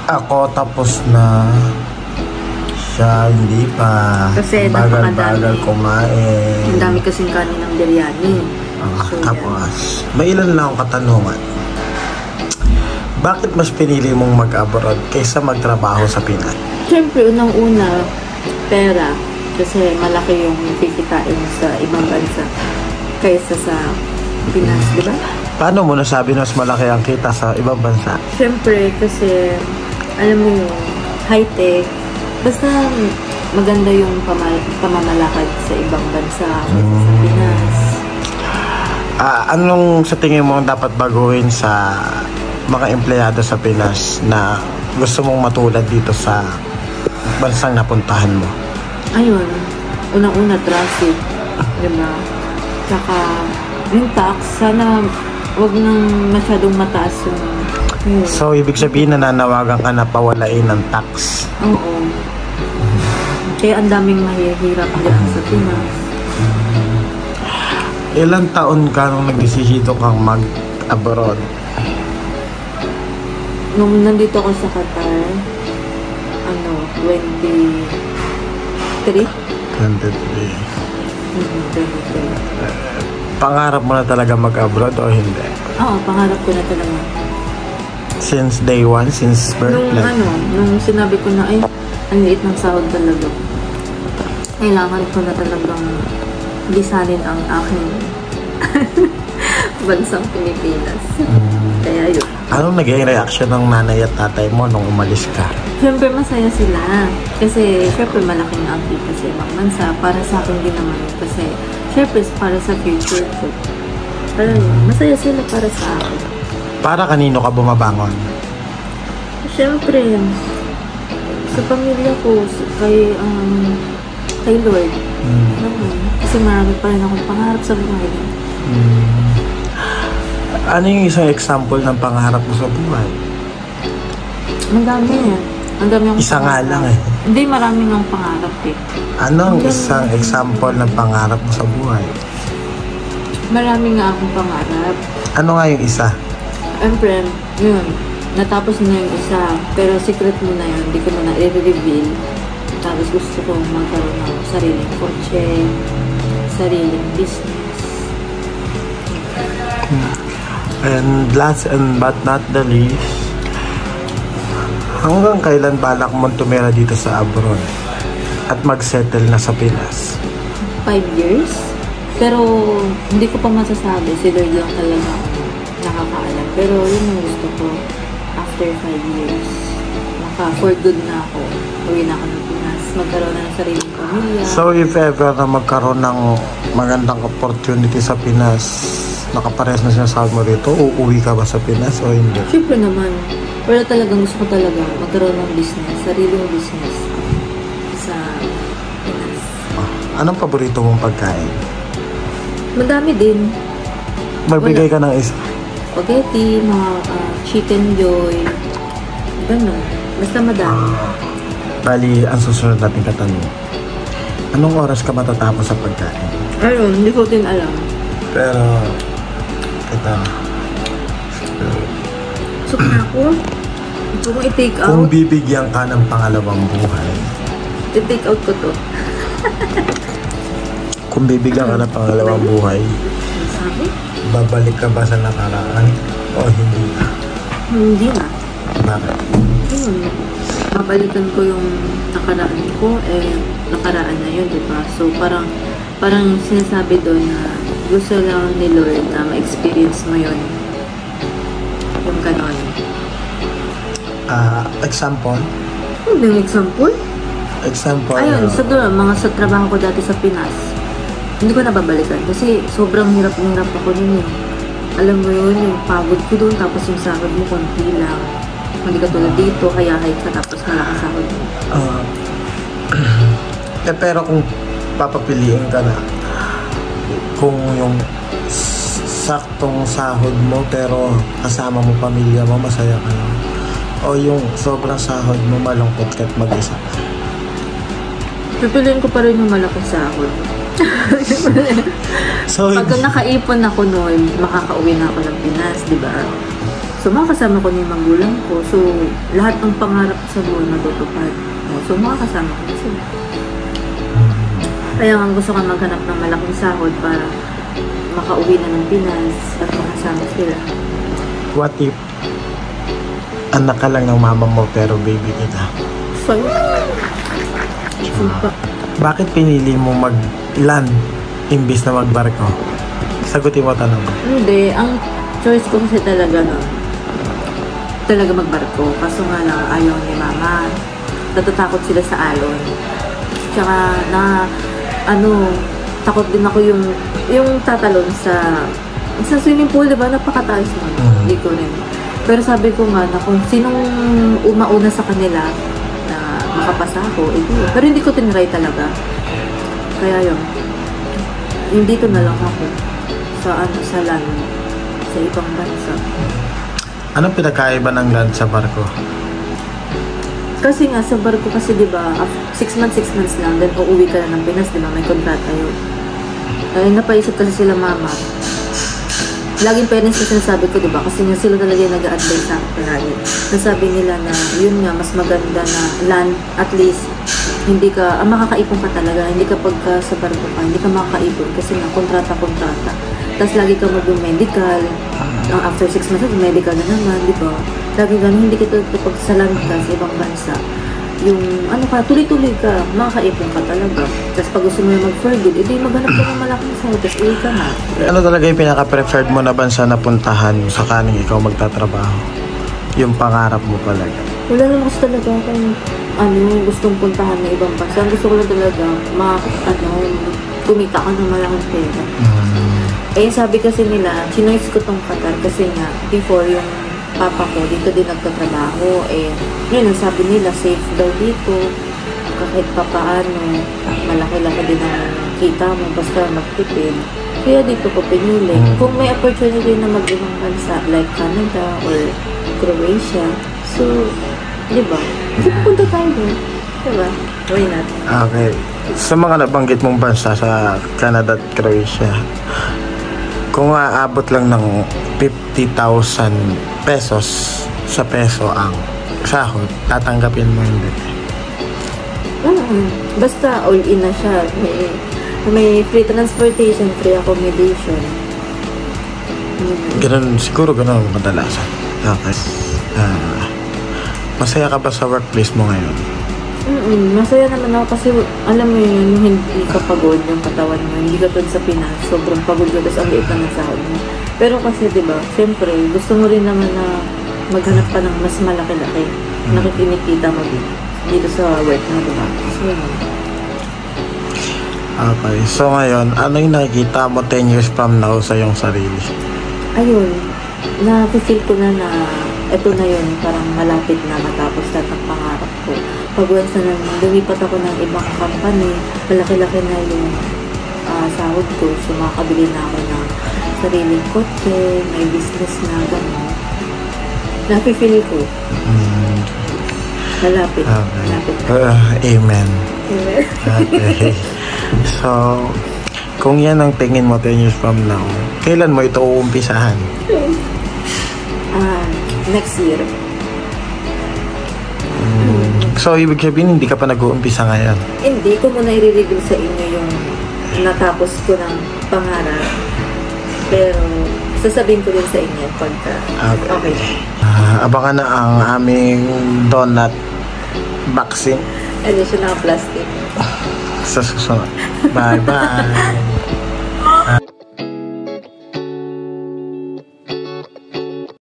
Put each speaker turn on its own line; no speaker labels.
Ako tapos na. Siya hindi pa.
Kasi
bagal-bagal kumain.
Ang dami kasing kanin ng biryani. So,
tapos, may ilan lang akong katanungan. Bakit mas pinili mong mag-abroad kaysa magtrabaho sa Pinas?
Siyempre, unang-una, pera. Kasi malaki yung kikitain sa ibang bansa kaysa sa Pinas, di ba?
Paano mo nasabi na mas malaki ang kita sa ibang bansa?
Siyempre, kasi alam mo yung high-tech. Basta maganda yung pamamalakad sa ibang bansa kaysa sa Pinas.
Anong sa tingin mo dapat baguhin sa mga empleyado sa Pinas na gusto mong matulad dito sa bansang napuntahan mo?
Ayun, unang-una traffic, diba? Tsaka yung tax, sana wag nang masyadong mataas yung
So, ibig sabihin nananawagan ka na pawalain ng tax?
Oo. Kaya ang daming mahihirap dyan sa Pinas.
Ilang taon ka nung nagdesisyon kang mag-abroad?
Nung nandito ako sa Qatar, 23.
23. Pangarap mo na talaga mag-abroad o hindi?
Oo, pangarap ko na talaga.
Since day one? Since birth?
Nung sinabi ko na, ay, ang liit ng sahod talaga. Kailangan ko na talagang lisanin ang aking bansang Pilipinas. Kaya yun.
Anong naging reaction ng nanay at tatay mo nung umalis ka?
Siyempre masaya sila. Kasi siyempre malaking ang kita sa ibang bansa. Para sa akin din naman. Kasi siyempre para sa future ko. Pero masaya sila para sa akin.
Para kanino ka bumabangon?
Siyempre, sa pamilya ko, kay Lord. Kasi marami pa rin akong pangarap sa buhay.
Ano yung isang example ng pangarap mo sa buhay?
Ang dami eh. Ang dami akong
Isa nga
pangarap.
lang eh.
Hindi, maraming akong pangarap eh.
Anong isang example ng pangarap mo sa buhay?
Maraming nga akong pangarap.
Ano nga yung isa?
Siyempre, yun. Natapos na yung isa. Pero secret mo na yun. Hindi ko na i-reveal. Tapos gusto ko magkaroon ng sariling kotse, sariling business.
And last and but not the least, hanggang kailan balak mo tumira dito sa abroad at mag-settle na sa Pinas?
5 years? Pero hindi ko pa masasabi. Si Lord lang talaga nakakaalam. Pero yun yung gusto ko. After 5 years, for good na ako. Uwi na ako ng Pinas. Magkaroon na ng sariling pamilya.
So if ever na magkaroon ng magandang opportunity sa Pinas, nakapares na sinasabi mo rito, uuwi ka ba sa Pinas o hindi?
Siyempre naman. Pero talagang gusto ko talaga magkaroon ng business, sariling business sa Pinas.
Anong paborito mong pagkain?
Madami din.
Magbigay ka ng isa.
Spaghetti, mga chicken joy. Ganun. Basta madami.
Bali, ang susunod natin katanong. Anong oras ka matatapos sa pagkain?
Ayun, hindi ko din alam.
Pero, kita.
So, ako, ito kong i-take out.
Kung bibigyan ka ng pangalawang buhay.
I-take out ko to.
Kung bibigyan ka ng pangalawang buhay,
Sabi?
babalik ka ba sa nakaraan o hindi na?
Hindi na.
Bakit?
Ayun. Babalikan ko yung nakaraan ko, nakaraan na yun, diba? So, parang sinasabi doon na gusto lang ni Lord na ma-experience mo yun. Yung ganon.
Example?
Ano yung example?
Example?
Ayun, sa trabaho ko dati sa Pinas. Hindi ko nababalikan kasi sobrang hirap ako nun eh. Alam mo yun, yung pagod ko doon, tapos yung sahod mo konti lang. Hindi ka tulad dito, hayahay ka, tapos malakas sahod mo.
Pero kung papapiliin ka na, kung yung saktong sahod mo pero kasama mo pamilya mo, masaya ka na. O yung sobrang sahod mo, malungkot ka't mag-isa ka.
Pipiliin ko pa rin yung malaking sahod.
So,
pagka nakaipon ako noon, makakauwi na ako ng Pinas, di ba? So, makakasama ko na yung magulang ko. So, lahat ng pangarap ko sa buhay matutupad. So, makakasama ko na sila. Kaya nga gusto ko maghanap ng malaking sahod para makauwi na ng Pinas at makasama sila.
What if anak ka lang ng mama mo pero baby kita?
So,
Bakit pinili mo mag-land imbis na magbarko? Sagutin mo tanong.
Hindi, ang choice ko kasi talaga talaga magbarko. Kaso nga lang ayaw ni mama. Natatakot sila sa alon. Tsaka takot din ako yung tatalon sa swimming pool, diba? Napakataas mo. Hindi ko rin. Pero sabi ko nga na kung sinong umauna sa kanila na makapasa ako, pero hindi ko tinry talaga. Kaya yun, dito na lang ako sa land, sa ibang bansa.
Anong pinakaiba ng land sa barko?
Kasi nga, sa barko kasi, di ba, 6 months lang, then uuwi ka na ng Pinas, di ba, may kontrata yun. Napaisip kasi sila mama. Laging parents na sinasabi ko, di ba, kasi nga sila talaga yung nag-a-advise sa akin palagi. Nasabi nila na, yun nga, mas maganda na land, at least, hindi ka, makakaipon ka talaga, hindi ka pagka sa barko ka, hindi ka makakaipon, kasi nga, kontrata. Tapos lagi ka mag-medical, after 6 months, medical na naman, di ba? Lagi ganun, hindi kita pag sa land ka sa ibang bansa. Yung, tuloy-tuloy ka, makakaipon ka talaga. Tapos pag gusto mo na mag-for good, edi maghanap ka ng malaking sahod, tapos uwi ka na.
Ano talaga yung pinaka-preferred mo na bansa na puntahan sakaling ikaw magtatrabaho? Yung pangarap mo talaga?
Wala naman kasi talaga kung gustong puntahan na ibang bansa. Ang gusto ko lang talaga, kumita ka ng malaking pera. Sabi kasi nila, chinoise ko tong Qatar kasi nga, before yung papa ko, dito din nagtatrabaho. Yun, ang sabi nila, safe daw dito. Kahit papaano, malaki-laki din ang kita mo, basta magtipid. Kaya dito ko pinili. Kung may opportunity na mag-ibang bansa, like Canada or Croatia, so, di ba? Kasi pupunta tayo doon. Di ba? Why not?
Okay. Sa mga nabanggit mong bansa sa Canada at Croatia, kung aabot lang ng 50,000 pesos sa peso ang sahod, tatanggapin mo hindi?
Basta all-in na siya. May free transportation, free accommodation.
Siguro ganun kadalasan. Okay. Masaya ka ba sa workplace mo ngayon?
Masaya naman ako kasi alam mo yun, hindi ka pagod yung katawan mo, hindi ka tulad sa Pinas, sobrang pagod ka, tapos ang liit lang ng sahod mo. Pero kasi diba, siyempre, gusto mo rin naman na maghanap ka ng mas malaki-laki, nakikinikita mo dito sa work na, diba? So, yun.
Okay, so ngayon, ano yung nakikita mo 10 years from now sa iyong sarili?
Ayun, na-feel ko na ito na yun, parang malapit na matapos lahat ng pangarap ko. Pag once na lumipat ako ng ibang company, malaki-laki na yung sahod ko. So, makakabili na ako ng sariling kotse, may business na gano'n. Nafe-feel ko. Malapit.
Okay.
Malapit.
Amen. Okay. So, kung yan ang tingin mo 10 years from now, kailan mo ito uumpisahan?
Next year.
So, ibig sabihin, hindi ka pa nag-uumpisa ngayon?
Hindi ko muna i-reveal sa inyo yung natapos ko ng pangarap. Pero, sasabihin ko rin sa inyo pagka okay.
Abangan na ang aming donut boxing.
Ano siya, naka-plastic.
Sa susunod. Bye-bye!